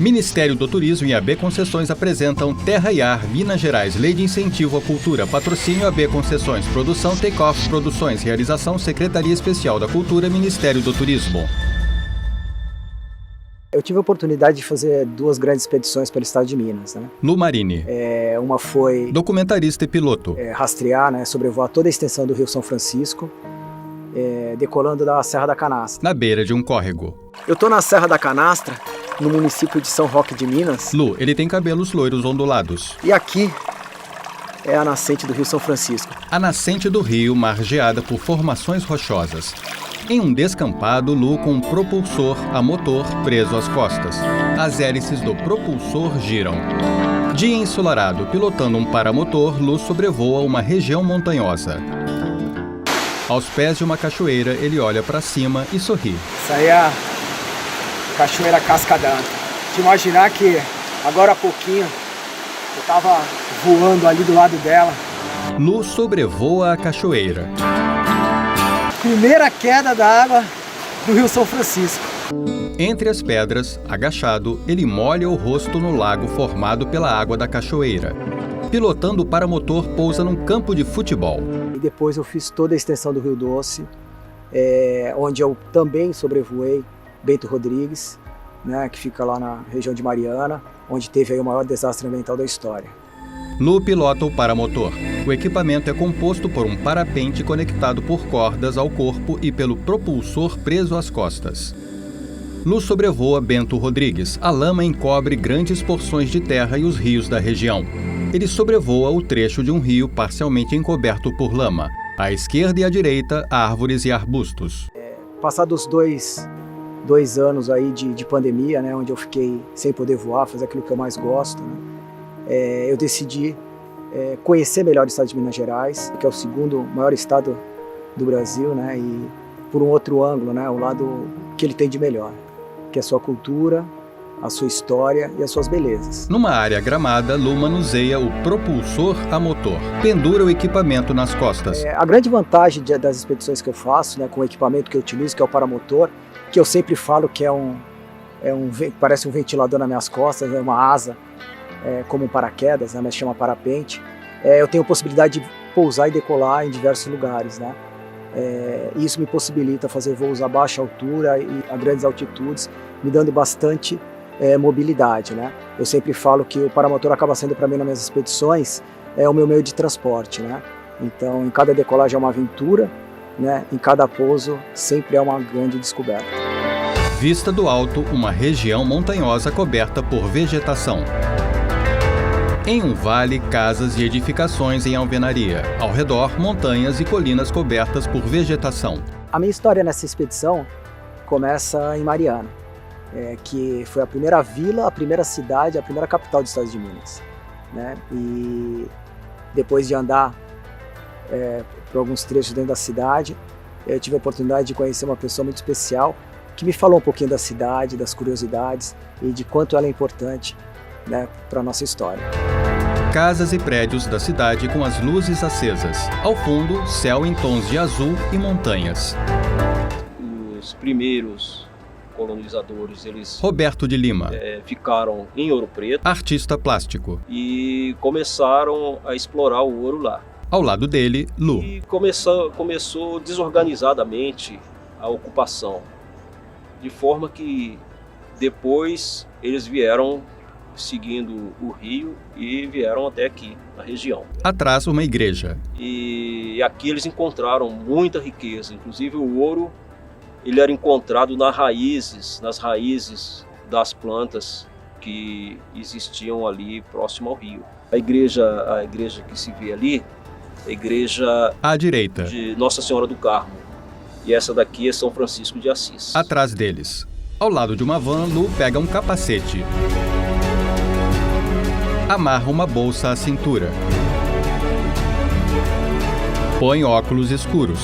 Ministério do Turismo e AB Concessões apresentam Terra e Ar, Minas Gerais, Lei de Incentivo à Cultura, Patrocínio AB Concessões, Produção Take-Off Produções, Realização Secretaria Especial da Cultura, Ministério do Turismo. Eu tive a oportunidade de fazer 2 grandes expedições pelo estado de Minas, né? Lu Marini. Uma foi documentarista e piloto. Rastrear, né, sobrevoar toda a extensão do Rio São Francisco, decolando da Serra da Canastra. Na beira de um córrego. Eu estou na Serra da Canastra, no município de São Roque de Minas. Lu, ele tem cabelos loiros ondulados. E aqui é a nascente do Rio São Francisco. A nascente do rio, margeada por formações rochosas. Em um descampado, Lu com um propulsor a motor preso às costas. As hélices do propulsor giram. Dia ensolarado, pilotando um paramotor, Lu sobrevoa uma região montanhosa. Aos pés de uma cachoeira, ele olha para cima e sorri. Isso aí é a Cachoeira Cascadão. Te imaginar que agora há pouquinho eu estava voando ali do lado dela. Lu sobrevoa a cachoeira. Primeira queda da água do Rio São Francisco. Entre as pedras, agachado, ele molha o rosto no lago formado pela água da cachoeira. Pilotando o paramotor, pousa num campo de futebol. E depois eu fiz toda a extensão do Rio Doce, onde eu também sobrevoei Bento Rodrigues, né, que fica lá na região de Mariana, onde teve aí o maior desastre ambiental da história. Lu pilota o paramotor. O equipamento é composto por um parapente conectado por cordas ao corpo e pelo propulsor preso às costas. Lu sobrevoa Bento Rodrigues. A lama encobre grandes porções de terra e os rios da região. Ele sobrevoa o trecho de um rio parcialmente encoberto por lama. À esquerda e à direita, árvores e arbustos. Passados dois anos aí de pandemia, né, onde eu fiquei sem poder voar, fazer aquilo que eu mais gosto, né, eu decidi conhecer melhor o estado de Minas Gerais, que é o segundo maior estado do Brasil, né, e por um outro ângulo, né, o lado que ele tem de melhor, que é a sua cultura, a sua história e as suas belezas. Numa área gramada, Lu manuseia o propulsor a motor. Pendura o equipamento nas costas. A grande vantagem das expedições que eu faço, né, com o equipamento que eu utilizo, que é o paramotor, que eu sempre falo que parece um ventilador nas minhas costas, é uma asa, como um paraquedas, né, mas chama parapente. Eu tenho possibilidade de pousar e decolar em diversos lugares, né? Isso me possibilita fazer voos a baixa altura e a grandes altitudes, me dando bastante mobilidade, né? Eu sempre falo que o paramotor acaba sendo para mim nas minhas expedições o meu meio de transporte, né? Então, em cada decolagem é uma aventura, né? Em cada pouso sempre é uma grande descoberta. Vista do alto, uma região montanhosa coberta por vegetação. Em um vale, casas e edificações em alvenaria. Ao redor, montanhas e colinas cobertas por vegetação. A minha história nessa expedição começa em Mariana, que foi a primeira vila, a primeira cidade, a primeira capital do estado de Minas, né? E depois de andar por alguns trechos dentro da cidade, eu tive a oportunidade de conhecer uma pessoa muito especial que me falou um pouquinho da cidade, das curiosidades e de quanto ela é importante, né, para a nossa história. Casas e prédios da cidade com as luzes acesas. Ao fundo, céu em tons de azul e montanhas. Os primeiros colonizadores, eles Roberto de Lima, ficaram em Ouro Preto, artista plástico. E começaram a explorar o ouro lá. Ao lado dele, Lu. E começou desorganizadamente a ocupação, de forma que depois eles vieram seguindo o rio e vieram até aqui, na região. Atrás, uma igreja. E aqui eles encontraram muita riqueza, inclusive o ouro, ele era encontrado nas raízes das plantas que existiam ali próximo ao rio. A igreja que se vê ali, a igreja à direita de Nossa Senhora do Carmo. E essa daqui é São Francisco de Assis. Atrás deles. Ao lado de uma van, Lu pega um capacete. Amarra uma bolsa à cintura. Põe óculos escuros.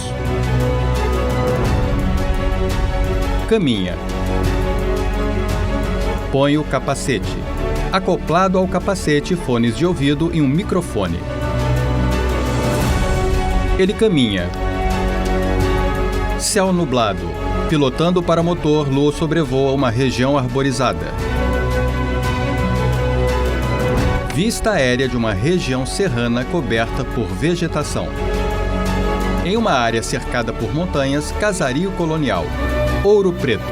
Caminha. Põe o capacete. Acoplado ao capacete, fones de ouvido e um microfone. Ele caminha. Céu nublado. Pilotando o paramotor, Lu sobrevoa uma região arborizada. Vista aérea de uma região serrana coberta por vegetação. Em uma área cercada por montanhas, casario colonial. Ouro Preto.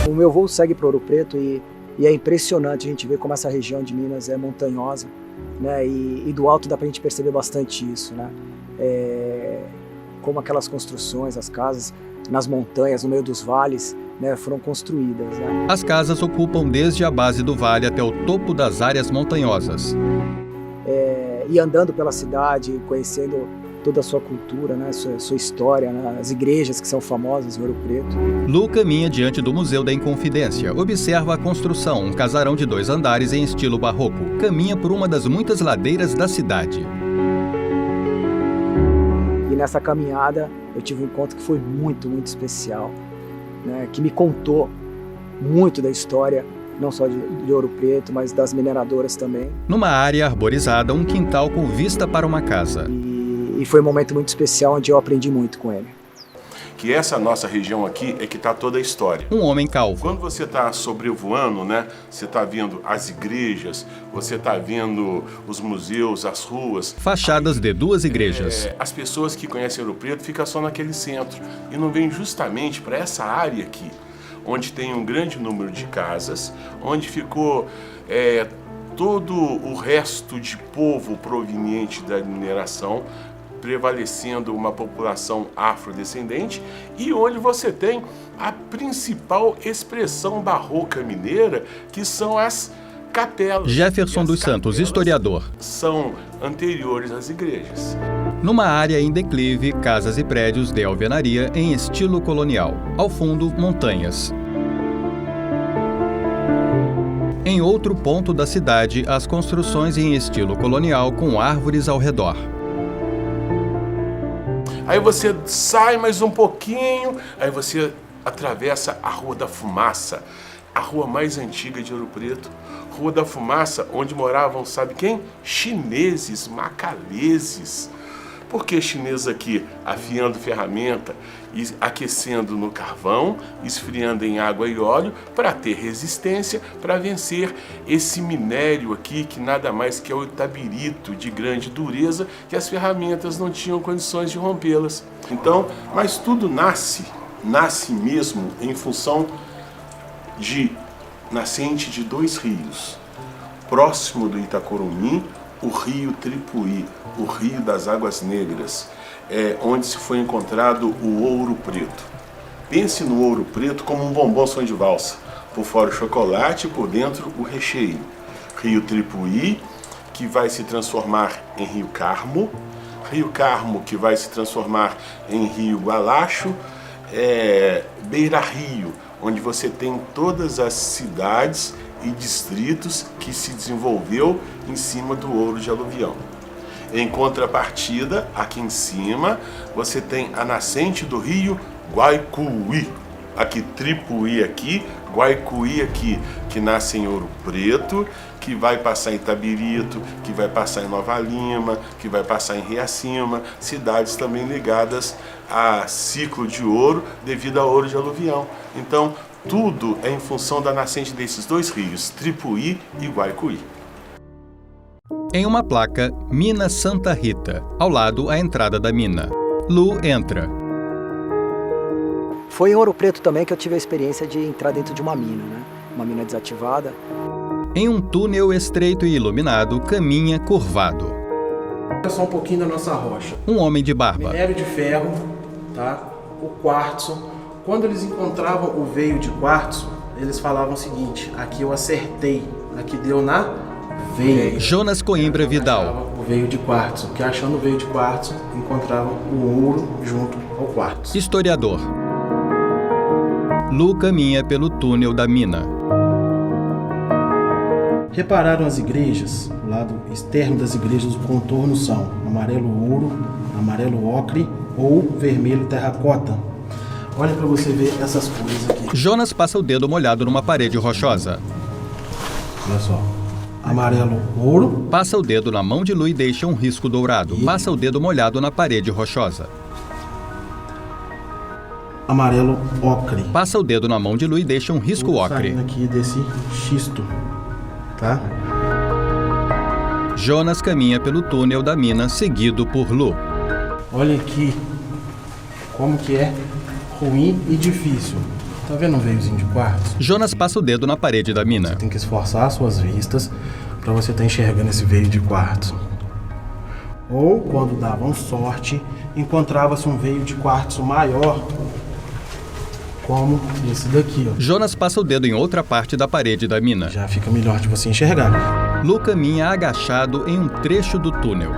O meu voo segue para Ouro Preto e é impressionante a gente ver como essa região de Minas é montanhosa, né? E do alto dá para a gente perceber bastante isso, né? Como aquelas construções, as casas nas montanhas, no meio dos vales, né, foram construídas, né? As casas ocupam desde a base do vale até o topo das áreas montanhosas. E andando pela cidade, conhecendo toda a sua cultura, né, sua história, né, as igrejas que são famosas em Ouro Preto. Lu caminha diante do Museu da Inconfidência, observa a construção, um casarão de 2 andares em estilo barroco. Caminha por uma das muitas ladeiras da cidade. E nessa caminhada eu tive um encontro que foi muito, muito especial, né, que me contou muito da história, não só de Ouro Preto, mas das mineradoras também. Numa área arborizada, um quintal com vista para uma casa. E foi um momento muito especial onde eu aprendi muito com ele. Que essa nossa região aqui é que está toda a história. Um homem calvo. Quando você está sobrevoando, né, você está vendo as igrejas, você está vendo os museus, as ruas. Fachadas de 2 igrejas. As pessoas que conhecem Ouro Preto ficam só naquele centro e não vêm justamente para essa área aqui, onde tem um grande número de casas, onde ficou todo o resto de povo proveniente da mineração, prevalecendo uma população afrodescendente, e onde você tem a principal expressão barroca mineira, que são as capelas. Jefferson dos Santos, historiador. São anteriores às igrejas. Numa área em declive, casas e prédios de alvenaria em estilo colonial. Ao fundo, montanhas. Em outro ponto da cidade, as construções em estilo colonial com árvores ao redor. Aí você sai mais um pouquinho, aí você atravessa a Rua da Fumaça, a rua mais antiga de Ouro Preto. Rua da Fumaça, onde moravam, sabe quem? Chineses, macaleses. Por que chineses aqui? Afiando ferramenta e aquecendo no carvão, esfriando em água e óleo, para ter resistência, para vencer esse minério aqui, que nada mais que é o itabirito de grande dureza, que as ferramentas não tinham condições de rompê-las. Então, mas tudo nasce mesmo em função de nascente de 2 rios. Próximo do Itacorumim, o rio Tripuí, o rio das Águas Negras, onde se foi encontrado o ouro preto. Pense no ouro preto como um bombom som de valsa, por fora o chocolate e por dentro o recheio. Rio Tripuí, que vai se transformar em Rio Carmo que vai se transformar em Rio Gualacho, Beira Rio, onde você tem todas as cidades e distritos que se desenvolveu em cima do ouro de aluvião. Em contrapartida, aqui em cima, você tem a nascente do rio Guaicuí. Aqui, Tripuí aqui, Guaicuí aqui, que nasce em Ouro Preto, que vai passar em Itabirito, que vai passar em Nova Lima, que vai passar em Riacima, cidades também ligadas a ciclo de ouro devido ao ouro de aluvião. Então, tudo é em função da nascente desses 2 rios, Tripuí e Guaicuí. Em uma placa, Mina Santa Rita, ao lado a entrada da mina. Lu entra. Foi em Ouro Preto também que eu tive a experiência de entrar dentro de uma mina, né? Uma mina desativada. Em um túnel estreito e iluminado, caminha curvado. Olha só um pouquinho da nossa rocha. Um homem de barba. Minério de ferro, tá? O quartzo. Quando eles encontravam o veio de quartzo, eles falavam o seguinte: aqui eu acertei, aqui deu na veia. Jonas Coimbra Vidal. O veio de quartzo, que achando o veio de quartzo, encontravam o ouro junto ao quartzo. Historiador. Lu caminha pelo túnel da mina. Repararam as igrejas? O lado externo das igrejas, o contorno são amarelo ouro, amarelo ocre ou vermelho terracota. Olha para você ver essas cores aqui. Jonas passa o dedo molhado numa parede rochosa. Olha só. Amarelo ouro. Passa o dedo na mão de Lu e deixa um risco dourado. Passa o dedo molhado na parede rochosa. Amarelo ocre. Passa o dedo na mão de Lu e deixa um risco ocre. Saindo aqui desse xisto, tá? Jonas caminha pelo túnel da mina seguido por Lu. Olha aqui como que é ruim e difícil. Tá vendo um veiozinho de quartzo? Jonas passa o dedo na parede da mina. Tem que esforçar as suas vistas para você estar enxergando esse veio de quartzo. Ou, quando davam sorte, encontrava-se um veio de quartzo maior, como esse daqui, ó. Jonas passa o dedo em outra parte da parede da mina. Já fica melhor de você enxergar. Lu caminha agachado em um trecho do túnel.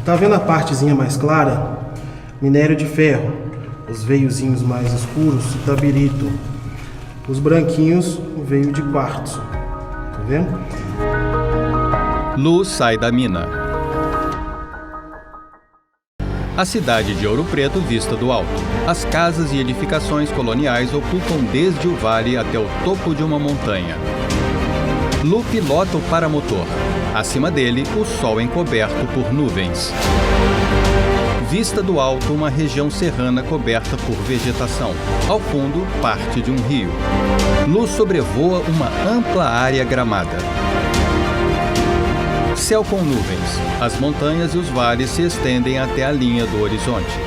Tá vendo a partezinha mais clara? Minério de ferro. Os veiozinhos mais escuros, tabirito. Os branquinhos, o veio de quartzo. Tá vendo? Lu sai da mina. A cidade de Ouro Preto vista do alto. As casas e edificações coloniais ocupam desde o vale até o topo de uma montanha. Lu pilota o paramotor. Acima dele, o sol encoberto por nuvens. Vista do alto, uma região serrana coberta por vegetação. Ao fundo, parte de um rio. Lu sobrevoa uma ampla área gramada. Céu com nuvens. As montanhas e os vales se estendem até a linha do horizonte.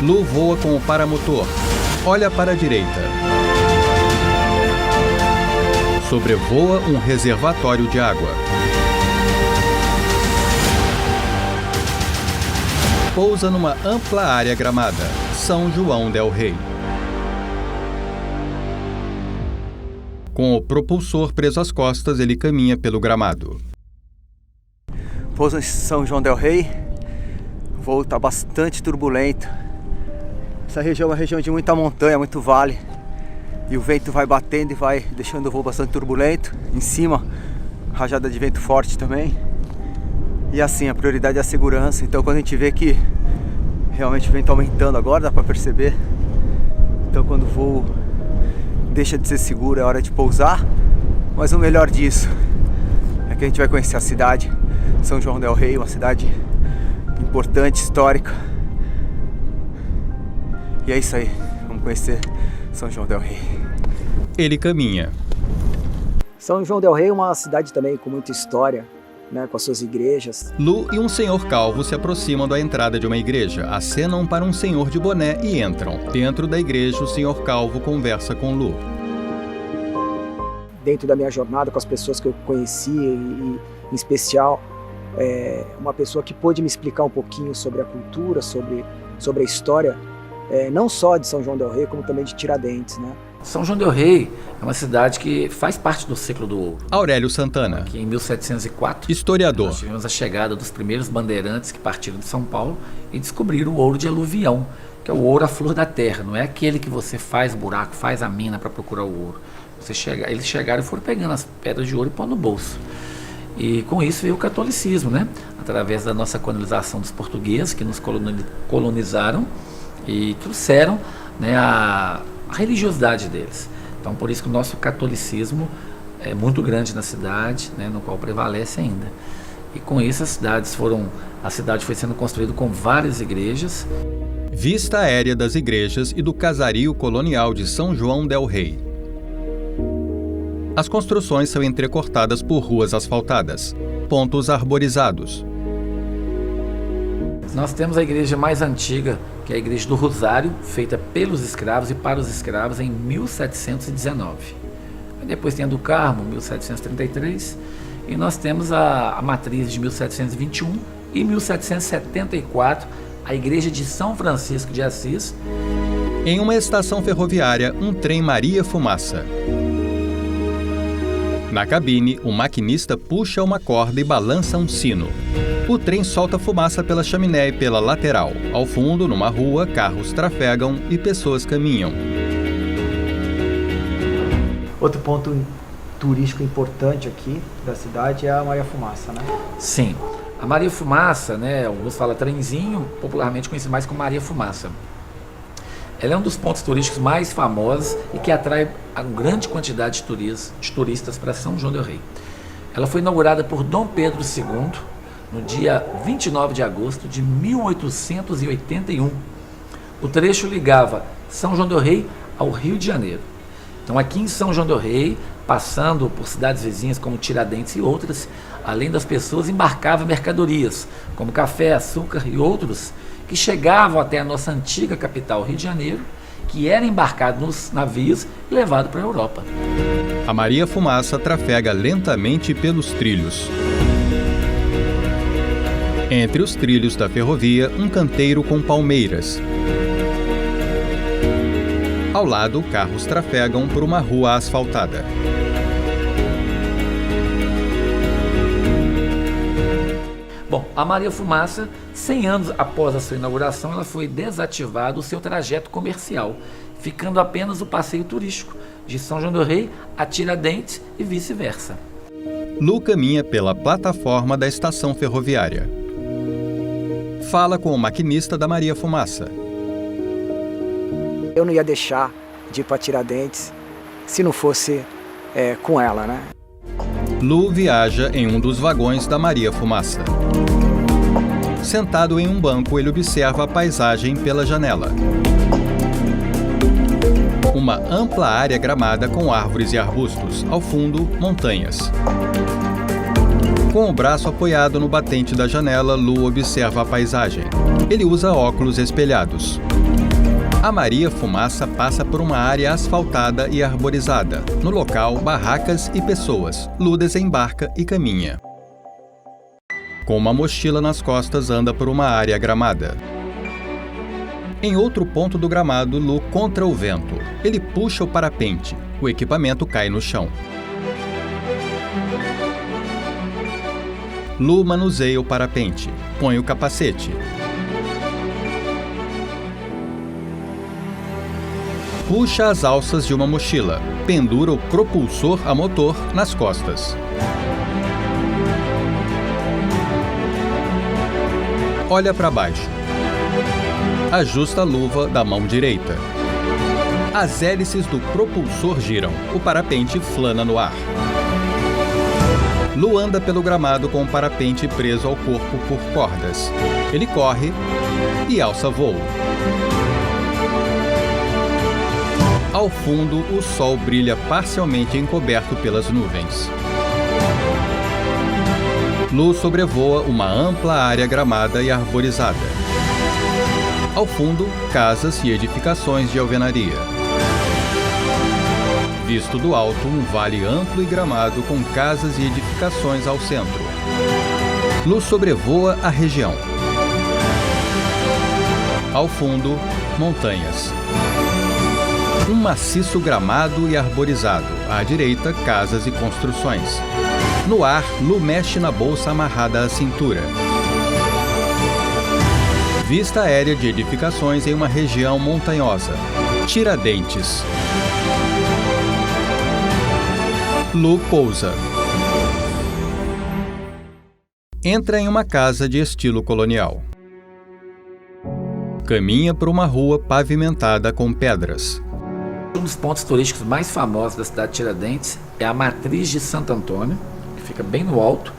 Lu voa com o paramotor. Olha para a direita. Sobrevoa um reservatório de água. Pousa numa ampla área gramada. São João del Rei. Com o propulsor preso às costas, ele caminha pelo gramado. Pouso em São João del Rei. O voo está bastante turbulento. Essa região é uma região de muita montanha, muito vale. E o vento vai batendo e vai deixando o voo bastante turbulento. Em cima, rajada de vento forte também. E assim, a prioridade é a segurança. Então quando a gente vê que realmente o vento está aumentando agora, dá para perceber. Então quando o voo deixa de ser seguro, é hora de pousar. Mas o melhor disso é que a gente vai conhecer a cidade São João del Rei, uma cidade importante, histórica. E é isso aí, vamos conhecer São João del Rei. Ele caminha. São João del Rei é uma cidade também com muita história, né, com as suas igrejas. Lu e um senhor calvo se aproximam da entrada de uma igreja, acenam para um senhor de boné e entram. Dentro da igreja, o senhor calvo conversa com Lu. Dentro da minha jornada com as pessoas que eu conheci, e em especial, uma pessoa que pôde me explicar um pouquinho sobre a cultura, sobre a história, não só de São João del Rei, como também de Tiradentes, né? São João del Rei é uma cidade que faz parte do ciclo do ouro. Aurélio Santana, Que em 1704, historiador. nós tivemos a chegada dos primeiros bandeirantes que partiram de São Paulo e descobriram o ouro de aluvião, que é o ouro à flor da terra. Não é aquele que você faz buraco, faz a mina para procurar o ouro. Eles chegaram e foram pegando as pedras de ouro e pôr no bolso. E com isso veio o catolicismo, né? Através da nossa colonização dos portugueses, que nos colonizaram e trouxeram, né, a religiosidade deles. Então, por isso que o nosso catolicismo é muito grande na cidade, né, no qual prevalece ainda. E com isso a cidade foi sendo construída com várias igrejas. Vista aérea das igrejas e do casario colonial de São João del Rei. As construções são entrecortadas por ruas asfaltadas, pontos arborizados. Nós temos a igreja mais antiga, que é a Igreja do Rosário, feita pelos escravos e para os escravos em 1719. Depois tem a do Carmo, 1733, e nós temos a matriz de 1721 e 1774, a Igreja de São Francisco de Assis. Em uma estação ferroviária, um trem Maria Fumaça. Na cabine, o maquinista puxa uma corda e balança um sino. O trem solta fumaça pela chaminé e pela lateral. Ao fundo, numa rua, carros trafegam e pessoas caminham. Outro ponto turístico importante aqui da cidade é a Maria Fumaça, né? Sim, a Maria Fumaça, né, alguns falam trenzinho, popularmente conhecido mais como Maria Fumaça. Ela é um dos pontos turísticos mais famosos e que atrai uma grande quantidade de turistas para São João del Rei. Ela foi inaugurada por Dom Pedro II no dia 29 de agosto de 1881. O trecho ligava São João del Rei ao Rio de Janeiro. Então aqui em São João del Rei passando por cidades vizinhas como Tiradentes e outras, além das pessoas, embarcava mercadorias, como café, açúcar e outros, que chegavam até a nossa antiga capital, Rio de Janeiro, que era embarcado nos navios e levado para a Europa. A Maria Fumaça trafega lentamente pelos trilhos. Entre os trilhos da ferrovia, um canteiro com palmeiras. Ao lado, carros trafegam por uma rua asfaltada. Bom, a Maria Fumaça, 100 anos após a sua inauguração, ela foi desativado o seu trajeto comercial, ficando apenas o passeio turístico de São João del Rei a Tiradentes e vice-versa. Lu caminha pela plataforma da estação ferroviária. Fala com o maquinista da Maria Fumaça. Eu não ia deixar de ir para Tiradentes se não fosse com ela, né? Lu viaja em um dos vagões da Maria Fumaça. Sentado em um banco, ele observa a paisagem pela janela. Uma ampla área gramada com árvores e arbustos. Ao fundo, montanhas. Com o braço apoiado no batente da janela, Lu observa a paisagem. Ele usa óculos espelhados. A Maria Fumaça passa por uma área asfaltada e arborizada. No local, barracas e pessoas. Lu desembarca e caminha. Com uma mochila nas costas, anda por uma área gramada. Em outro ponto do gramado, Lu contra o vento. Ele puxa o parapente. O equipamento cai no chão. Lu manuseia o parapente. Põe o capacete. Puxa as alças de uma mochila. Pendura o propulsor a motor nas costas. Olha para baixo. Ajusta a luva da mão direita. As hélices do propulsor giram. O parapente flana no ar. Lu anda pelo gramado com o parapente preso ao corpo por cordas. Ele corre e alça voo. Ao fundo, o sol brilha parcialmente encoberto pelas nuvens. Lu sobrevoa uma ampla área gramada e arborizada. Ao fundo, casas e edificações de alvenaria. Visto do alto, um vale amplo e gramado com casas e edificações ao centro. Lu sobrevoa a região. Ao fundo, montanhas. Um maciço gramado e arborizado. À direita, casas e construções. No ar, Lu mexe na bolsa amarrada à cintura. Vista aérea de edificações em uma região montanhosa. Tiradentes. Lu pousa. Entra em uma casa de estilo colonial. Caminha por uma rua pavimentada com pedras. Um dos pontos turísticos mais famosos da cidade de Tiradentes é a Matriz de Santo Antônio, que fica bem no alto,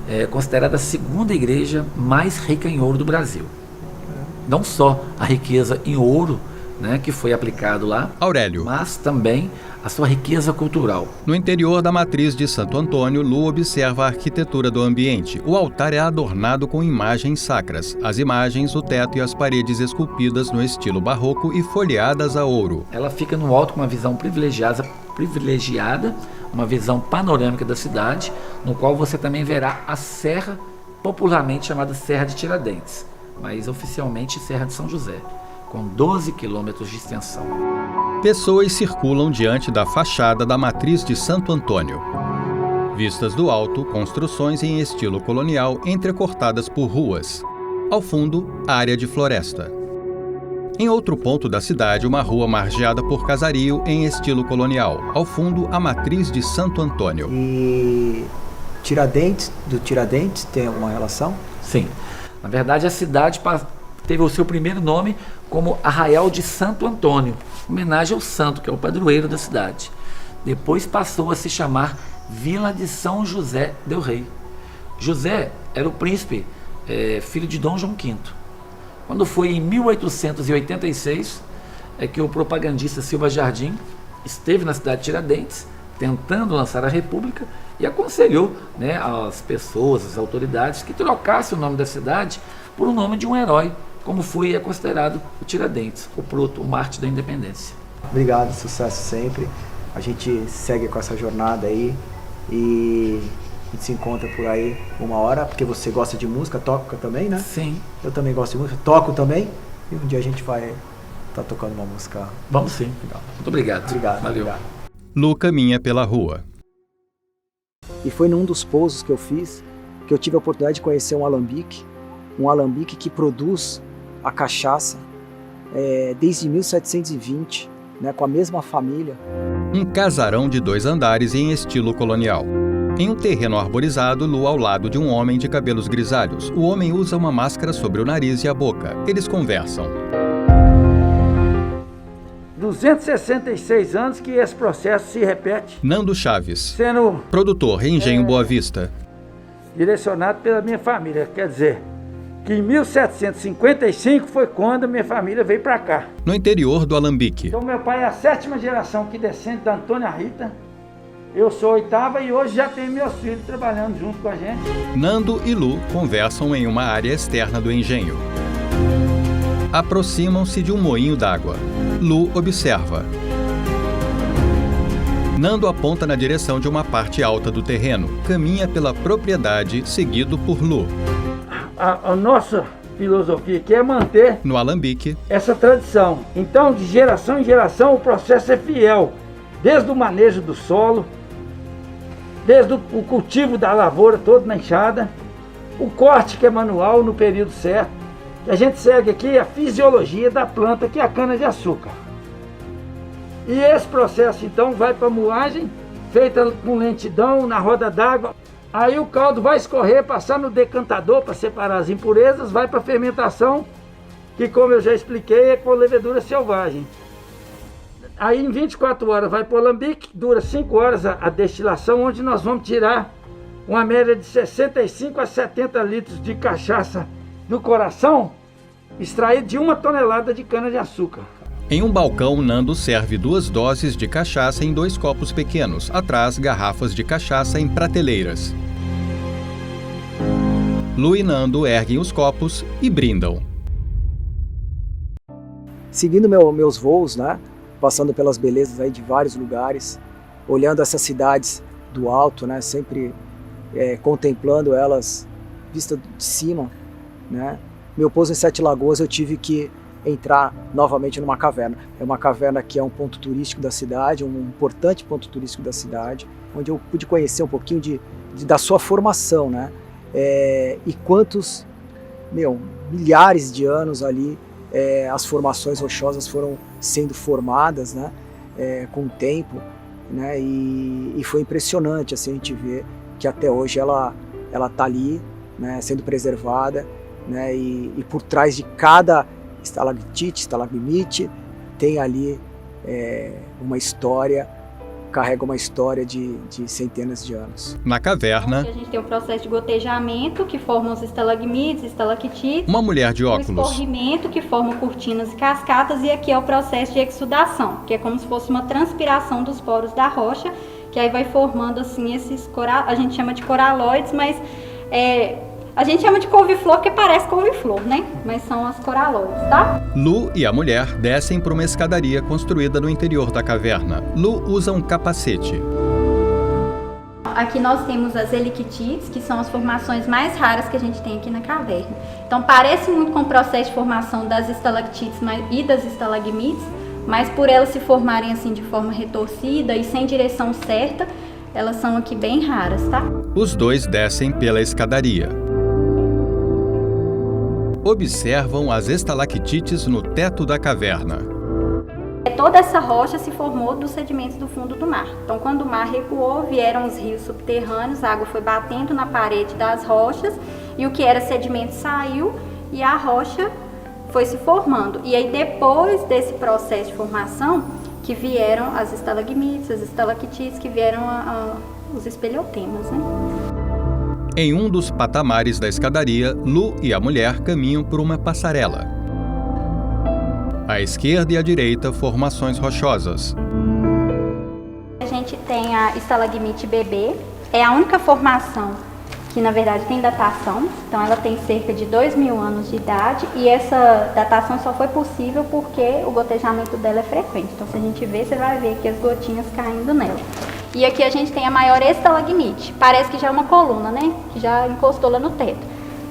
é considerada a segunda igreja mais rica em ouro do Brasil. Não só a riqueza em ouro, né, que foi aplicado lá, Aurélio. mas também a sua riqueza cultural. No interior da Matriz de Santo Antônio, Lu observa a arquitetura do ambiente. O altar é adornado com imagens sacras. As imagens, o teto e as paredes esculpidas no estilo barroco e folheadas a ouro. Ela fica no alto com uma visão privilegiada, uma visão panorâmica da cidade, no qual você também verá a serra, popularmente chamada Serra de Tiradentes, mas oficialmente Serra de São José, com 12 quilômetros de extensão. Pessoas circulam diante da fachada da Matriz de Santo Antônio. Vistas do alto, construções em estilo colonial entrecortadas por ruas. Ao fundo, área de floresta. Em outro ponto da cidade, uma rua margeada por casario em estilo colonial. Ao fundo, a Matriz de Santo Antônio. E Tiradentes, do Tiradentes, tem alguma relação? Sim. Na verdade, a cidade teve o seu primeiro nome como Arraial de Santo Antônio, homenagem ao santo, que é o padroeiro da cidade. Depois passou a se chamar Vila de São José del Rei. José era o príncipe, filho de Dom João V. Quando foi em 1886, é que o propagandista Silva Jardim esteve na cidade de Tiradentes, tentando lançar a República, e aconselhou, né, as pessoas, as autoridades, que trocasse o nome da cidade por o nome de um herói, como foi e é considerado o Tiradentes, o Proto, o Mártir da Independência. Obrigado, sucesso sempre. A gente segue com essa jornada aí e a gente se encontra por aí uma hora, porque você gosta de música, toca também, né? Sim. Eu também gosto de música, toco também, e um dia a gente vai estar tocando uma música. Vamos sim. Legal. Muito obrigado. Obrigado. Valeu. Obrigado. Lu caminha pela rua. E foi num dos pousos que eu fiz que eu tive a oportunidade de conhecer um alambique que produz a cachaça desde 1720, né, com a mesma família. Um casarão de 2 andares em estilo colonial. Em um terreno arborizado, Lu ao lado de um homem de cabelos grisalhos. O homem usa uma máscara sobre o nariz e a boca. Eles conversam. 266 anos que esse processo se repete, Nando Chaves, sendo produtor, Engenho Boa Vista. direcionado pela minha família. Quer dizer, que em 1755 foi quando minha família veio para cá. No interior do alambique. Então meu pai é a 7ª geração que descende da Antônia Rita. Eu sou a 8ª e hoje já tenho meus filhos trabalhando junto com a gente. Nando e Lu conversam em uma área externa do engenho. Aproximam-se de um moinho d'água. Lu observa. Nando aponta na direção de uma parte alta do terreno. Caminha pela propriedade, seguido por Lu. A nossa filosofia aqui é manter No alambique, essa tradição. Então, de geração em geração, o processo é fiel. Desde o manejo do solo, desde o cultivo da lavoura toda na enxada, o corte que é manual no período certo. A gente segue aqui a fisiologia da planta, que é a cana-de-açúcar. E esse processo, então, vai para a moagem, feita com lentidão, na roda d'água. Aí o caldo vai escorrer, passar no decantador para separar as impurezas, vai para a fermentação, que, como eu já expliquei, é com levedura selvagem. Aí em 24 horas vai para o alambique, dura 5 horas a destilação, onde nós vamos tirar uma média de 65 a 70 litros de cachaça do coração, extraído de 1 tonelada de cana-de-açúcar. em um balcão, Nando serve 2 doses de cachaça em 2 copos pequenos. Atrás, garrafas de cachaça em prateleiras. Lu e Nando erguem os copos e brindam. Seguindo meus voos, né, passando pelas belezas aí de vários lugares, olhando essas cidades do alto, né, sempre contemplando elas vista de cima, né. Meu pouso em 7 Lagoas eu tive que entrar novamente numa caverna. É uma caverna que é um ponto turístico da cidade, um importante ponto turístico da cidade, onde eu pude conhecer um pouquinho da sua formação, né? E quantos, milhares de anos ali as formações rochosas foram sendo formadas, né? Com o tempo, né? E foi impressionante assim, a gente ver que até hoje ela está ali, né? Sendo preservada, né? E por trás de cada estalactite, estalagmite, tem ali uma história, carrega uma história de centenas de anos. Na caverna, a gente tem o processo de gotejamento, que forma os estalagmites, estalactites. uma mulher de O óculos. escorrimento, que forma cortinas e cascatas. E aqui é o processo de exudação, que é como se fosse uma transpiração dos poros da rocha, que aí vai formando assim esses a gente chama de coraloides, mas a gente chama de couve-flor porque parece couve-flor, né? Mas são as coraloides, tá? Lu e a mulher descem por uma escadaria construída no interior da caverna. Lu usa um capacete. Aqui nós temos as helictites, que são as formações mais raras que a gente tem aqui na caverna. Então parece muito com o processo de formação das estalactites e das estalagmites, mas por elas se formarem assim de forma retorcida e sem direção certa, elas são aqui bem raras, tá? Os dois descem pela escadaria. Observam as estalactites no teto da caverna. Toda essa rocha se formou dos sedimentos do fundo do mar. Então, quando o mar recuou, vieram os rios subterrâneos, a água foi batendo na parede das rochas e o que era sedimento saiu e a rocha foi se formando. E aí, depois desse processo de formação, que vieram as estalagmites, as estalactites, que vieram os espeleotemas, né? Em um dos patamares da escadaria, Lu e a mulher caminham por uma passarela. À esquerda e à direita, formações rochosas. A gente gente tem a estalagmite bebê, é a única formação que na verdade tem datação, então ela tem cerca de 2.000 anos de idade e essa datação só foi possível porque o gotejamento dela é frequente. Então se a gente ver, você vai ver aqui as gotinhas caindo nela. E aqui a gente tem a maior estalagmite, parece que já é uma coluna, né, que já encostou lá no teto,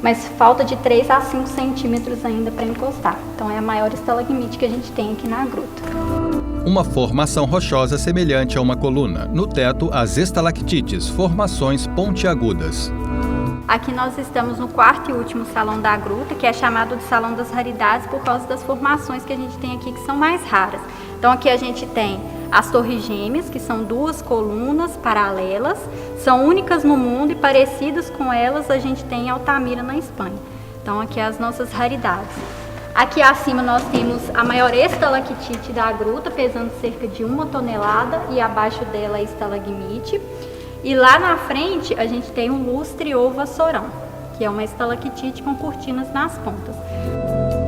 mas falta de 3 a 5 centímetros ainda para encostar. Então é a maior estalagmite que a gente tem aqui na gruta. Uma formação rochosa semelhante a uma coluna. No teto, as estalactites, formações pontiagudas. Aqui nós estamos no quarto e último salão da gruta, que é chamado de Salão das Raridades por causa das formações que a gente tem aqui que são mais raras. Então aqui a gente tem as torres gêmeas, que são 2 colunas paralelas, são únicas no mundo e parecidas com elas a gente tem em Altamira, na Espanha. Então aqui as nossas raridades. Aqui acima nós temos a maior estalactite da gruta, pesando cerca de 1 tonelada, e abaixo dela a estalagmite. E lá na frente a gente tem um lustre ou vassourão, que é uma estalactite com cortinas nas pontas.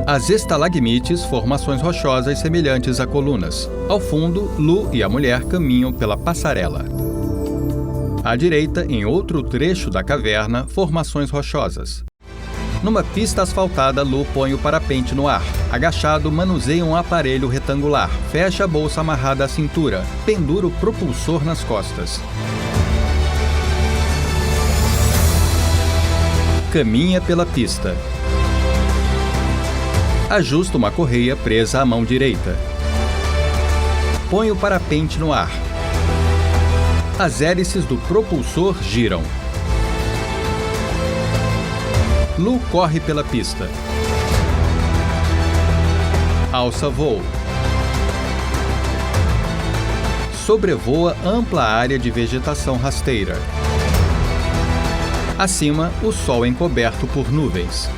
As estalagmites, formações rochosas semelhantes a colunas. Ao fundo, Lu e a mulher caminham pela passarela. À direita, em outro trecho da caverna, formações rochosas. Numa pista asfaltada, Lu põe o parapente no ar. Agachado, manuseia um aparelho retangular. Fecha a bolsa amarrada à cintura. Pendura o propulsor nas costas. Caminha pela pista. Ajusta uma correia presa à mão direita. Põe o parapente no ar. As hélices do propulsor giram. Lu corre pela pista. Alça voo. Sobrevoa ampla área de vegetação rasteira. Acima, o sol encoberto por nuvens.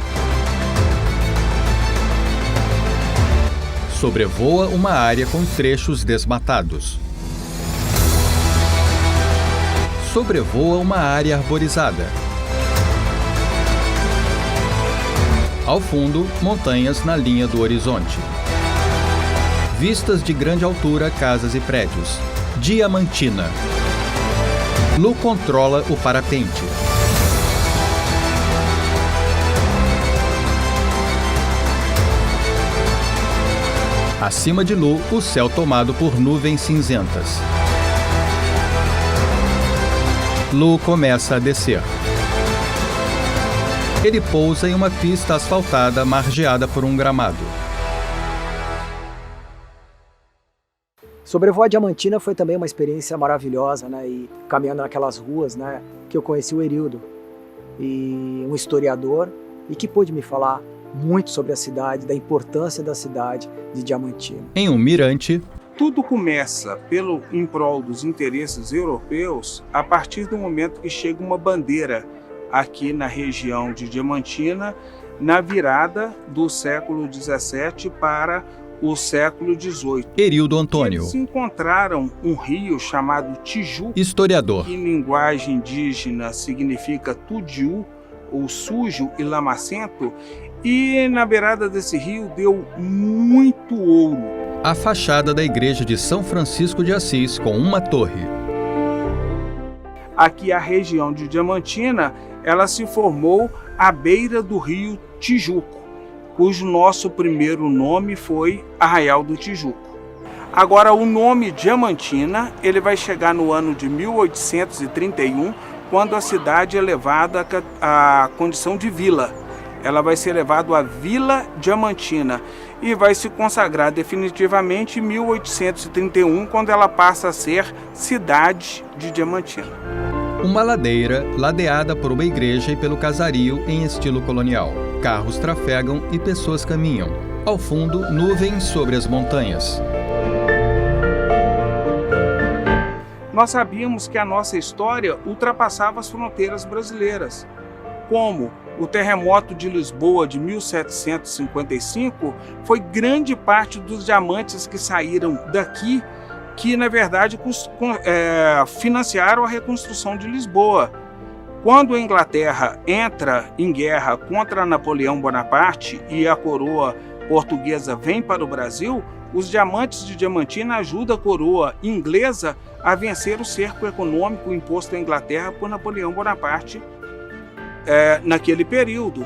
Sobrevoa uma área com trechos desmatados. Sobrevoa uma área arborizada. Ao fundo, montanhas na linha do horizonte. Vistas de grande altura, casas e prédios. Diamantina. Lu controla o parapente. Acima de Lu, o céu tomado por nuvens cinzentas. Lu começa a descer. Ele pousa em uma pista asfaltada margeada por um gramado. Sobrevoar a Diamantina foi também uma experiência maravilhosa, né? E caminhando naquelas ruas, né? Que eu conheci o Erildo, e um historiador, e que pôde me falar muito sobre a cidade, da importância da cidade de Diamantina. Em um mirante, tudo começa em prol dos interesses europeus a partir do momento que chega uma bandeira aqui na região de Diamantina, na virada do século XVII para o século XVIII. Erildo Antônio. Eles encontraram um rio chamado Tijuco, historiador, que em linguagem indígena significa tudiu, ou sujo e lamacento, e na beirada desse rio deu muito ouro. A fachada da igreja de São Francisco de Assis com uma torre. Aqui a região de Diamantina, ela se formou à beira do rio Tijuco, cujo nosso primeiro nome foi Arraial do Tijuco. Agora o nome Diamantina, ele vai chegar no ano de 1831, quando a cidade é levada à condição de vila. Ela vai ser levada à Vila Diamantina e vai se consagrar definitivamente em 1831, quando ela passa a ser cidade de Diamantina. Uma ladeira ladeada por uma igreja e pelo casario em estilo colonial. Carros trafegam e pessoas caminham. Ao fundo, nuvens sobre as montanhas. Nós sabíamos que a nossa história ultrapassava as fronteiras brasileiras. Como o terremoto de Lisboa de 1755 foi grande parte dos diamantes que saíram daqui que, na verdade, financiaram a reconstrução de Lisboa. Quando a Inglaterra entra em guerra contra Napoleão Bonaparte e a coroa portuguesa vem para o Brasil, os diamantes de Diamantina ajudam a coroa inglesa a vencer o cerco econômico imposto à Inglaterra por Napoleão Bonaparte naquele período.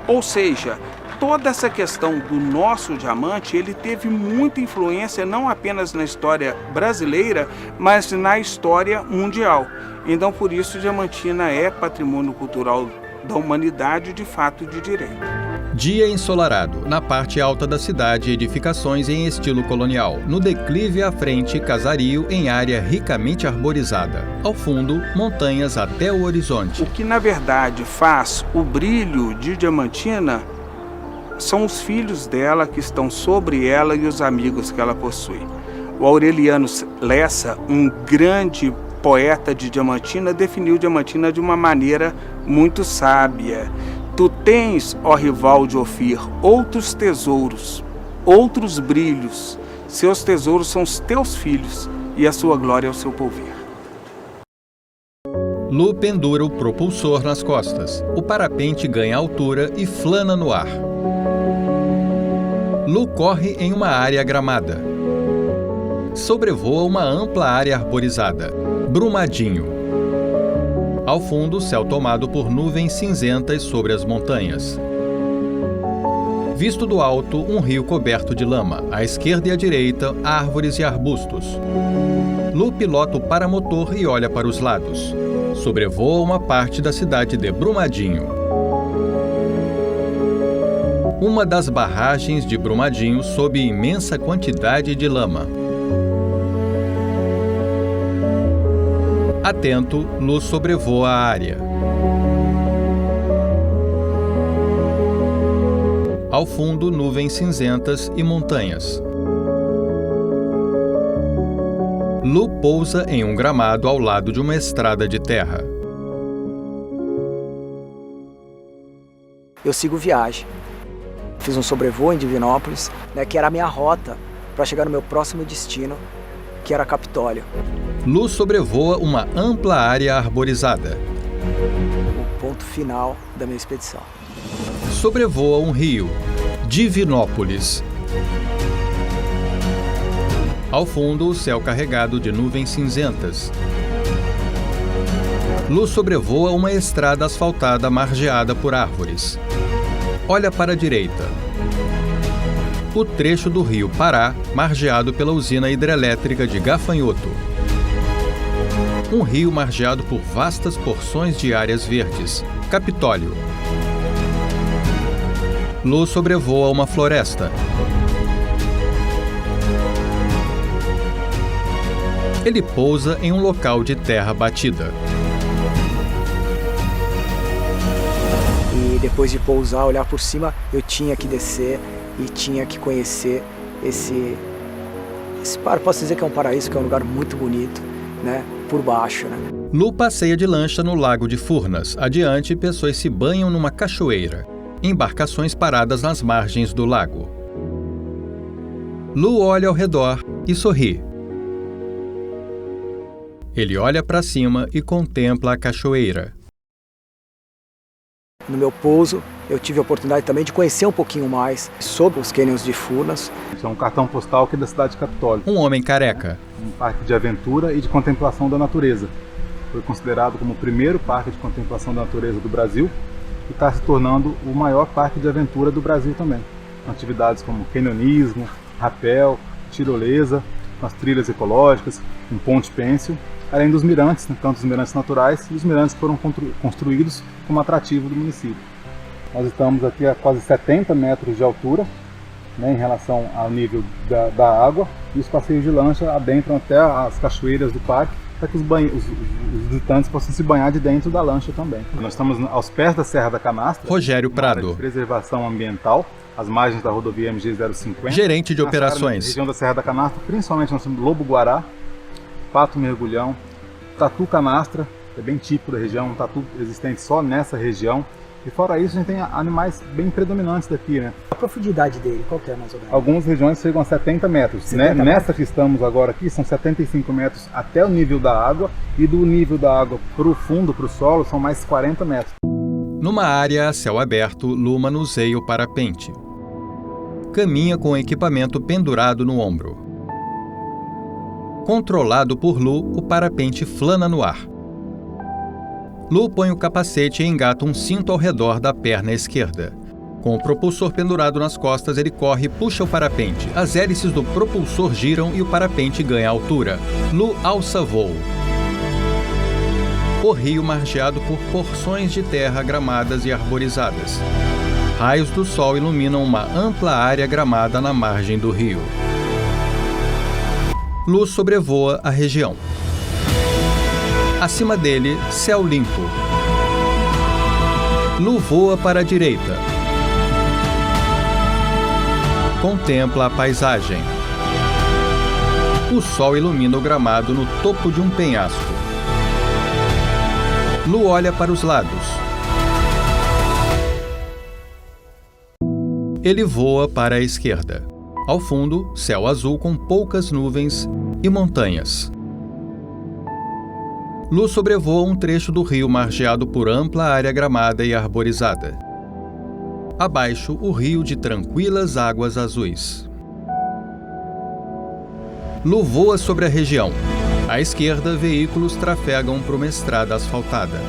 Ou seja, toda essa questão do nosso diamante, ele teve muita influência não apenas na história brasileira, mas na história mundial. Então, por isso, Diamantina é patrimônio cultural da humanidade de fato e de direito. Dia ensolarado. Na parte alta da cidade, edificações em estilo colonial. No declive à frente, casario em área ricamente arborizada. Ao fundo, montanhas até o horizonte. O que, na verdade, faz o brilho de Diamantina são os filhos dela que estão sobre ela e os amigos que ela possui. O Aureliano Lessa, um grande poeta de Diamantina, definiu Diamantina de uma maneira muito sábia. Tu tens, ó rival de Ofir, outros tesouros, outros brilhos. Seus tesouros são os teus filhos e a sua glória é o seu porvir. Lu pendura o propulsor nas costas. O parapente ganha altura e flana no ar. Lu corre em uma área gramada. Sobrevoa uma ampla área arborizada. Brumadinho. Ao fundo, céu tomado por nuvens cinzentas sobre as montanhas. Visto do alto, um rio coberto de lama. À esquerda e à direita, árvores e arbustos. Lu pilota o paramotor e olha para os lados. Sobrevoa uma parte da cidade de Brumadinho. Uma das barragens de Brumadinho sob imensa quantidade de lama. Atento, Lu sobrevoa a área. Ao fundo, nuvens cinzentas e montanhas. Lu pousa em um gramado ao lado de uma estrada de terra. Eu sigo viagem. Fiz um sobrevoo em Divinópolis, que era a minha rota para chegar no meu próximo destino, que era Capitólio. Lu sobrevoa uma ampla área arborizada. O ponto final da minha expedição. Sobrevoa um rio, Divinópolis. Ao fundo, o céu carregado de nuvens cinzentas. Lu sobrevoa uma estrada asfaltada margeada por árvores. Olha para a direita. O trecho do rio Pará, margeado pela usina hidrelétrica de Gafanhoto. Um rio margeado por vastas porções de áreas verdes, Capitólio. Lu sobrevoa uma floresta. Ele pousa em um local de terra batida. E depois de pousar, olhar por cima, eu tinha que descer e tinha que conhecer esse posso dizer que é um paraíso, que é um lugar muito bonito, por baixo, Lu passeia de lancha no Lago de Furnas. Adiante, pessoas se banham numa cachoeira. Embarcações paradas nas margens do lago. Lu olha ao redor e sorri. Ele olha para cima e contempla a cachoeira. No meu pouso, eu tive a oportunidade também de conhecer um pouquinho mais sobre os cânions de Furnas. Isso é um cartão postal aqui da cidade de Capitólio. Um homem careca. Um parque de aventura e de contemplação da natureza. Foi considerado como o primeiro parque de contemplação da natureza do Brasil e está se tornando o maior parque de aventura do Brasil também. Com atividades como canyonismo, rapel, tirolesa, com as trilhas ecológicas, um ponte pêncil, além dos mirantes, tanto os mirantes naturais e os mirantes que foram construídos como atrativo do município. Nós estamos aqui a quase 70 metros de altura, em relação ao nível da água, e os passeios de lancha adentram até as cachoeiras do parque, para que os visitantes possam se banhar de dentro da lancha também. Nós estamos aos pés da Serra da Canastra, Rogério Prado, de preservação ambiental, às margens da rodovia MG 050. Gerente de operações. Na região da Serra da Canastra, principalmente nós temos lobo-guará, pato mergulhão, tatu canastra, que é bem típico da região, um tatu existente só nessa região. E fora isso, a gente tem animais bem predominantes daqui, A profundidade dele, qual que é mais ou menos? Algumas regiões chegam a 70 metros. 70 metros. Nessa que estamos agora aqui, são 75 metros até o nível da água, e do nível da água para o fundo, para o solo, são mais 40 metros. Numa área a céu aberto, Lu manuseia o parapente. Caminha com o equipamento pendurado no ombro. Controlado por Lu, o parapente flana no ar. Lu põe o capacete e engata um cinto ao redor da perna esquerda. Com o propulsor pendurado nas costas, ele corre e puxa o parapente. As hélices do propulsor giram e o parapente ganha altura. Lu alça voo. O rio margeado por porções de terra gramadas e arborizadas. Raios do sol iluminam uma ampla área gramada na margem do rio. Lu sobrevoa a região. Acima dele, céu limpo. Lu voa para a direita. Contempla a paisagem. O sol ilumina o gramado no topo de um penhasco. Lu olha para os lados. Ele voa para a esquerda. Ao fundo, céu azul com poucas nuvens e montanhas. Lu sobrevoa um trecho do rio margeado por ampla área gramada e arborizada. Abaixo, o rio de tranquilas águas azuis. Lu voa sobre a região. À esquerda, veículos trafegam por uma estrada asfaltada.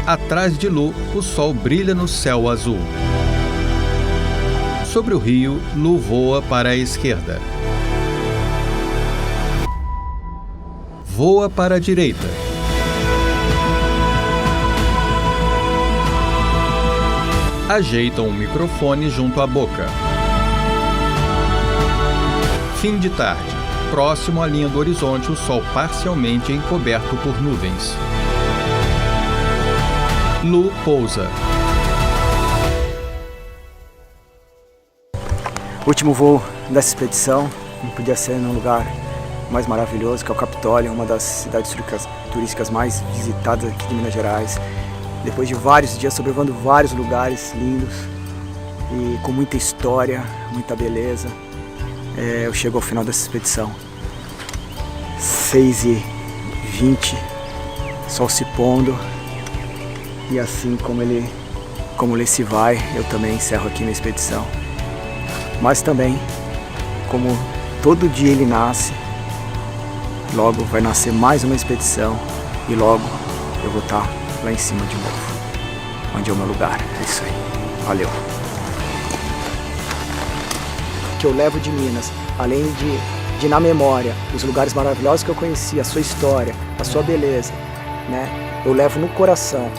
Atrás de Lu, o sol brilha no céu azul. Sobre o rio, Lu voa para a esquerda. Voa para a direita. Ajeita um microfone junto à boca. Fim de tarde. Próximo à linha do horizonte, o sol parcialmente encoberto por nuvens. Lu pousa. Último voo dessa expedição, não podia ser num lugar mais maravilhoso, que é o Capitólio, uma das cidades turísticas mais visitadas aqui de Minas Gerais. Depois de vários dias sobrevoando vários lugares lindos e com muita história, muita beleza, eu chego ao final dessa expedição. 6h20, sol se pondo, e assim como ele se vai, eu também encerro aqui minha expedição. Mas também, como todo dia ele nasce, logo vai nascer mais uma expedição e logo eu vou estar lá em cima de novo, onde é o meu lugar. É isso aí. Valeu. Que eu levo de Minas, além de na memória, os lugares maravilhosos que eu conheci, a sua história, a sua beleza, né? Eu levo no coração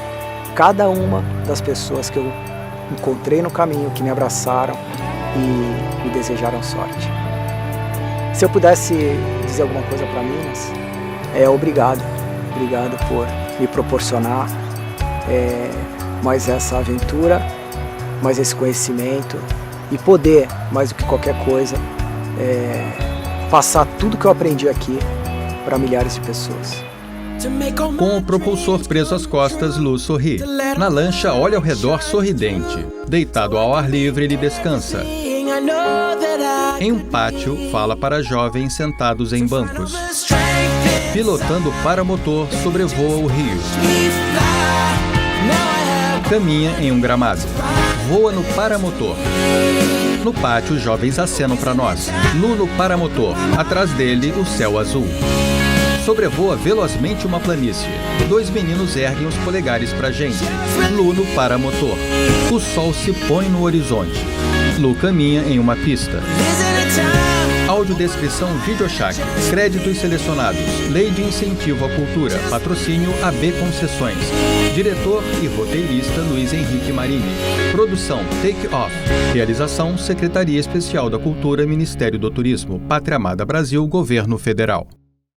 cada uma das pessoas que eu encontrei no caminho, que me abraçaram e me desejaram sorte. Se eu pudesse dizer alguma coisa para Minas, obrigado. Obrigado por me proporcionar mais essa aventura, mais esse conhecimento e poder, mais do que qualquer coisa, passar tudo que eu aprendi aqui para milhares de pessoas. Com o propulsor preso às costas, Lu sorri. Na lancha, olha ao redor sorridente. Deitado ao ar livre, ele descansa. Em um pátio, fala para jovens sentados em bancos. Pilotando o paramotor, sobrevoa o rio. Caminha em um gramado. Voa no paramotor. No pátio, os jovens acenam para nós. Lu no paramotor. Atrás dele, o céu azul. Sobrevoa velozmente uma planície. Dois meninos erguem os polegares pra gente. Lu no paramotor. O sol se põe no horizonte. Lu caminha em uma pista. Audiodescrição Videochac. Créditos selecionados. Lei de Incentivo à Cultura. Patrocínio AB Concessões. Diretor e roteirista Luiz Henrique Marini. Produção Take Off. Realização Secretaria Especial da Cultura, Ministério do Turismo, Pátria Amada Brasil, Governo Federal.